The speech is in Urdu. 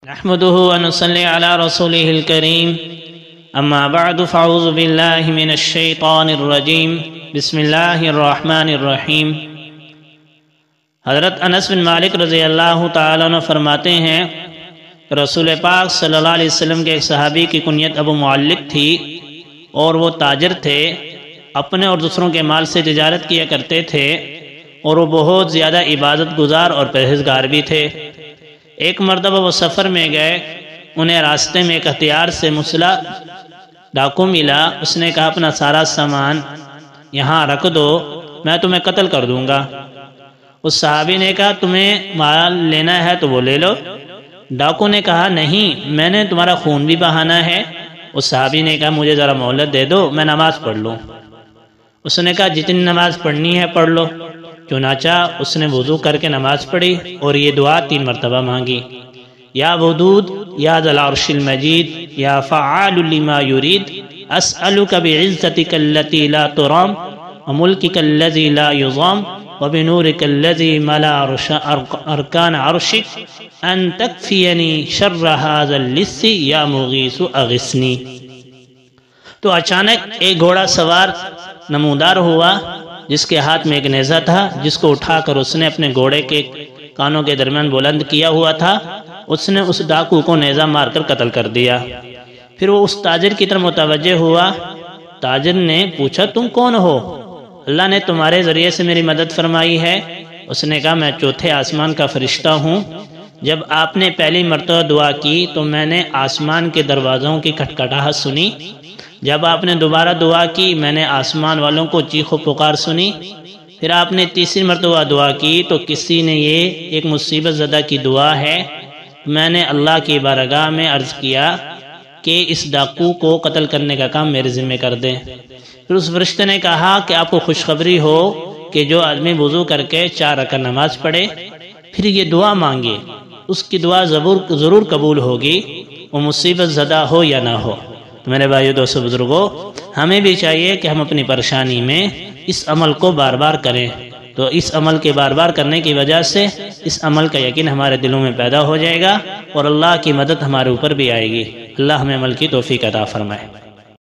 نحمده ونصلي على رسوله الكريم اما بعد فاعوذ بالله من الشیطان الرجیم بسم اللہ الرحمن الرحیم۔ حضرت انس بن مالک رضی اللہ تعالیٰ عنہ فرماتے ہیں رسول پاک صلی اللہ علیہ وسلم کے ایک صحابی کی کنیت ابو معلق تھی اور وہ تاجر تھے، اپنے اور دوسروں کے مال سے تجارت کیا کرتے تھے اور وہ بہت زیادہ عبادت گزار اور پرہیزگار بھی تھے۔ ایک مرتبہ وہ سفر میں گئے، انہیں راستے میں ایک ہتھیار سے مسلح ڈاکو ملا۔ اس نے کہا اپنا سارا سامان یہاں رکھ دو، میں تمہیں قتل کر دوں گا۔ اس صحابی نے کہا تمہیں مال لینا ہے تو وہ لے لو۔ ڈاکو نے کہا نہیں، میں نے تمہارا خون بھی بہانا ہے۔ اس صحابی نے کہا مجھے ذرا مہلت دے دو، میں نماز پڑھ لوں۔ اس نے کہا جتنی نماز پڑھنی ہے پڑھ لو۔ چنانچہ اس نے وضو کر کے نماز پڑھی اور یہ دعا 3 مرتبہ مانگی، یا ودود یا ذا العرش المجید یا فعال لما یرید اسألک بعزتک التي لا ترام وملکک الذی لا یضام وبنورک الذی ملا ارکان عرشک ان تکفینی شر هذا اللص یا مغیث اغثنی۔ تو اچانک ایک گھوڑا سوار نمودار ہوا جس کے ہاتھ میں ایک نیزہ تھا، جس کو اٹھا کر اس نے اپنے گھوڑے کے کانوں کے درمیان بلند کیا ہوا تھا۔ اس نے اس ڈاکو کو نیزہ مار کر قتل کر دیا۔ پھر وہ اس تاجر کی طرف متوجہ ہوا۔ تاجر نے پوچھا تم کون ہو؟ اللہ نے تمہارے ذریعے سے میری مدد فرمائی ہے۔ اس نے کہا میں 4تھے آسمان کا فرشتہ ہوں۔ جب آپ نے پہلی مرتبہ دعا کی تو میں نے آسمان کے دروازوں کی کھٹکھٹاہٹ سنی۔ جب آپ نے دوبارہ دعا کی میں نے آسمان والوں کو چیخ و پکار سنی۔ پھر آپ نے تیسری مرتبہ دعا کی تو کسی نے یہ ایک مصیبت زدہ کی دعا ہے۔ میں نے اللہ کی بارگاہ میں عرض کیا کہ اس ڈاکو کو قتل کرنے کا کام میرے ذمہ کر دیں۔ پھر اس فرشتے نے کہا کہ آپ کو خوشخبری ہو کہ جو آدمی وضو کر کے 4 رکعت نماز پڑھے پھر یہ دعا مانگے اس کی دعا ضرور قبول ہوگی، وہ مصیبت زدہ ہو یا نہ ہو۔ تو میرے بھائیو دوستو بزرگوں، ہمیں بھی چاہیے کہ ہم اپنی پریشانی میں اس عمل کو بار بار کریں، تو اس عمل کے بار بار کرنے کی وجہ سے اس عمل کا یقین ہمارے دلوں میں پیدا ہو جائے گا اور اللہ کی مدد ہمارے اوپر بھی آئے گی۔ اللہ ہمیں عمل کی توفیق عطا فرمائے۔